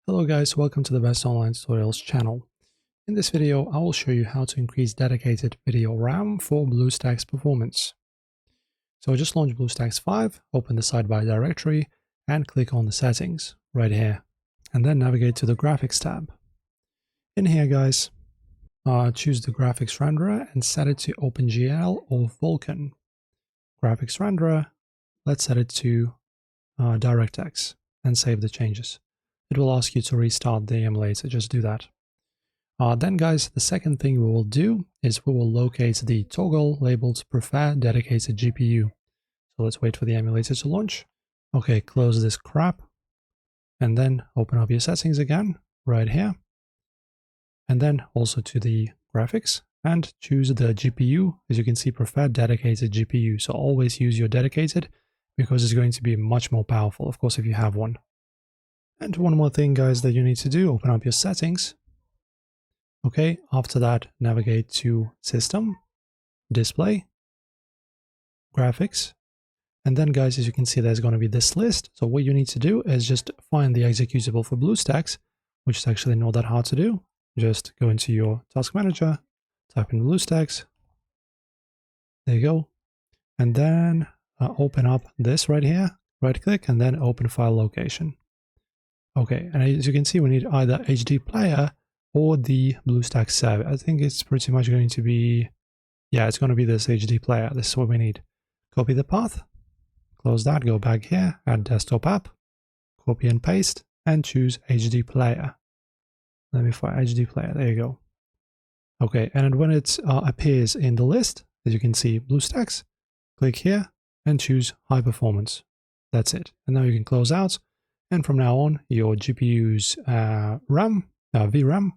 Hello guys, welcome to the Best Online Tutorials channel. In this video, I will show you how to increase dedicated video RAM for BlueStacks performance. So just launch BlueStacks 5, open the sidebar directory, and click on the settings right here. And then navigate to the graphics tab. In here guys, choose the graphics renderer and set it to OpenGL or Vulkan. Graphics renderer, let's set it to DirectX and save the changes. It will ask you to restart the emulator, just do that. Then guys, the second thing we will do is we will locate the toggle labeled prefer dedicated GPU. So let's wait for the emulator to launch. Okay, close this crap and then open up your settings again right here. And then also to the graphics and choose the GPU. As you can see, prefer dedicated GPU. So always use your dedicated because it's going to be much more powerful, of course, if you have one. And one more thing, guys, that you need to do, open up your settings. Okay, after that, navigate to System, Display, Graphics. And then, guys, as you can see, there's going to be this list. So what you need to do is just find the executable for BlueStacks, which is actually not that hard to do. Just go into your Task Manager, type in BlueStacks. There you go. And then open up this right here, right-click, and then open File Location. Okay, and as you can see, we need either HD player or the BlueStacks server. I think it's pretty much going to be, yeah, it's going to be this HD player. This is what we need. Copy the path, close that, go back here, add desktop app, copy and paste, and choose HD player. Let me find HD player, there you go. Okay, and when it appears in the list, as you can see, BlueStacks, click here and choose high performance. That's it. And now you can close out. And from now on, your GPU's VRAM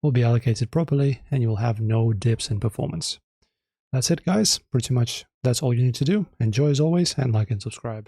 will be allocated properly and you will have no dips in performance. That's it, guys. Pretty much that's all you need to do. Enjoy as always and like and subscribe.